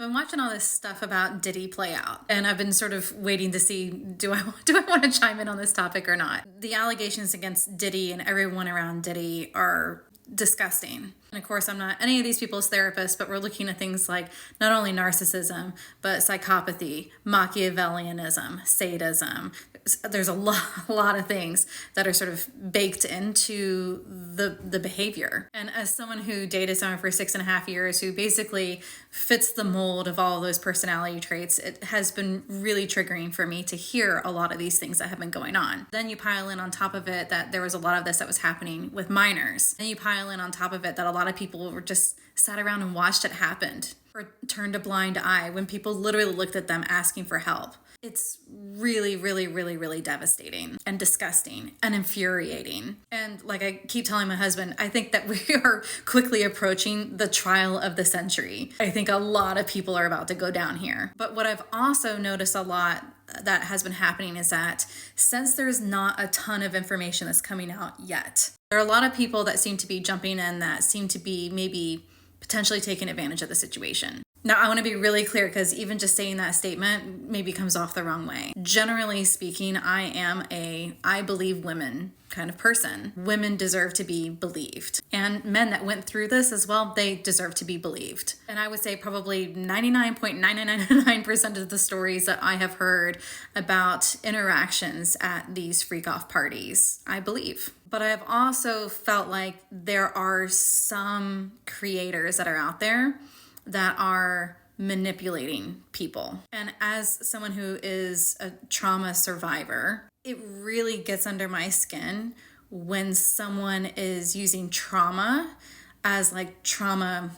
I've been watching all this stuff about Diddy play out, and I've been sort of waiting to see, do I want to chime in on this topic or not? The allegations against Diddy and everyone around Diddy are disgusting. And of course, I'm not any of these people's therapist, but we're looking at things like not only narcissism, but psychopathy, Machiavellianism, sadism. There's a lot of things that are sort of baked into the behavior. And as someone who dated someone for 6.5 years who basically fits the mold of all of those personality traits, it has been really triggering for me to hear a lot of these things that have been going on. Then you pile in on top of it that there was a lot of this that was happening with minors. And you pile in on top of it that a lot of people were just sat around and watched it happen or turned a blind eye when people literally looked at them asking for help. It's really, really, really, really devastating and disgusting and infuriating. And like I keep telling my husband, I think that we are quickly approaching the trial of the century. I think a lot of people are about to go down here. But what I've also noticed a lot that has been happening is that since there's not a ton of information that's coming out yet, there are a lot of people that seem to be jumping in that seem to be maybe potentially taking advantage of the situation. Now, I want to be really clear because even just saying that statement maybe comes off the wrong way. Generally speaking, I am I believe women kind of person. Women deserve to be believed. And men that went through this as well, they deserve to be believed. And I would say probably 99.9999% of the stories that I have heard about interactions at these freak-off parties, I believe. But I've also felt like there are some creators that are out there that are manipulating people. And as someone who is a trauma survivor, it really gets under my skin when someone is using trauma as trauma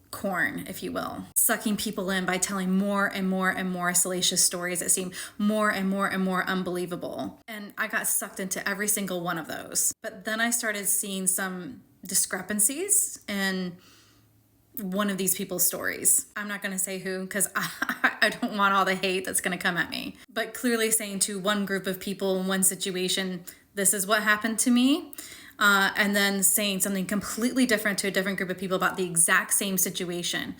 corn, if you will, sucking people in by telling more and more and more salacious stories that seem more and more and more unbelievable. And I got sucked into every single one of those. But then I started seeing some discrepancies in one of these people's stories. I'm not going to say who because I don't want all the hate that's going to come at me. But clearly saying to one group of people in one situation, this is what happened to me. And then saying something completely different to a different group of people about the exact same situation.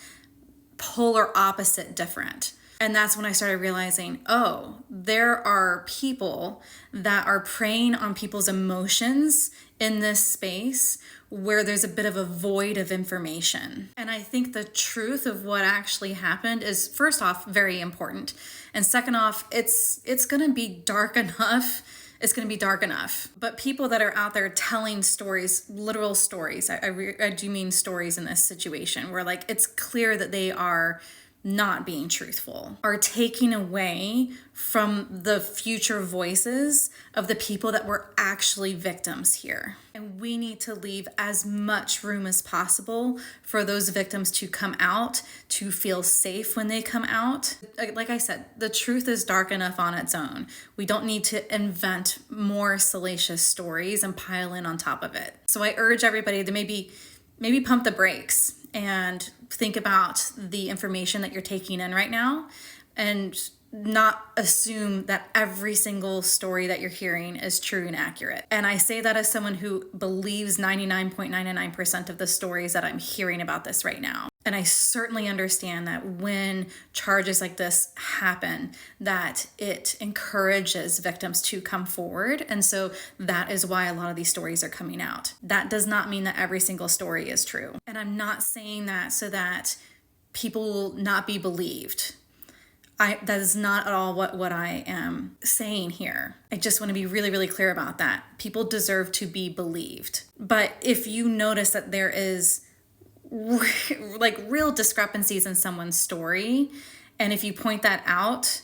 Polar opposite different. And that's when I started realizing, oh, there are people that are preying on people's emotions in this space where there's a bit of a void of information. And I think the truth of what actually happened is, first off, very important. And second off, it's going to be dark enough. It's going to be dark enough. But people that are out there telling stories, literal stories, I do mean stories in this situation where it's clear that they are not being truthful, are taking away from the future voices of the people that were actually victims here. And we need to leave as much room as possible for those victims to come out, to feel safe when they come out. Like I said, the truth is dark enough on its own. We don't need to invent more salacious stories and pile in on top of it. So I urge everybody to maybe pump the brakes and think about the information that you're taking in right now and not assume that every single story that you're hearing is true and accurate. And I say that as someone who believes 99.99% of the stories that I'm hearing about this right now. And I certainly understand that when charges like this happen, that it encourages victims to come forward. And so that is why a lot of these stories are coming out. That does not mean that every single story is true. And I'm not saying that so that people will not be believed. That is not at all what I am saying here. I just want to be really, really clear about that. People deserve to be believed. But if you notice that there is real discrepancies in someone's story, and if you point that out,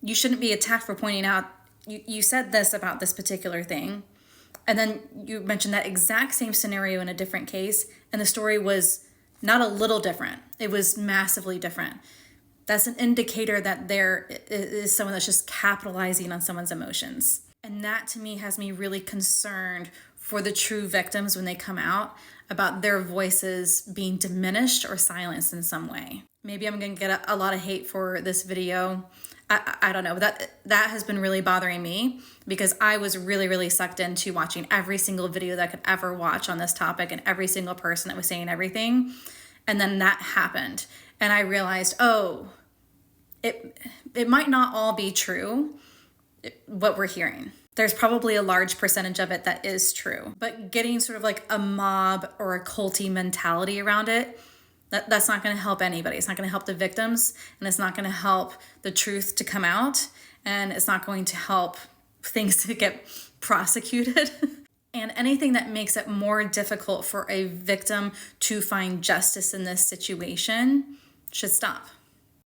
you shouldn't be attacked for pointing out, you said this about this particular thing, and then you mentioned that exact same scenario in a different case, and the story was not a little different. It was massively different. That's an indicator that there is someone that's just capitalizing on someone's emotions. And that to me has me really concerned for the true victims when they come out about their voices being diminished or silenced in some way. Maybe I'm going to get a lot of hate for this video. I don't know. That has been really bothering me because I was really, really sucked into watching every single video that I could ever watch on this topic and every single person that was saying everything. And then that happened. And I realized, oh, it might not all be true, what we're hearing. There's probably a large percentage of it that is true. But getting sort of like a mob or a culty mentality around it, that's not going to help anybody. It's not going to help the victims, and it's not going to help the truth to come out, and it's not going to help things to get prosecuted. And anything that makes it more difficult for a victim to find justice in this situation should stop.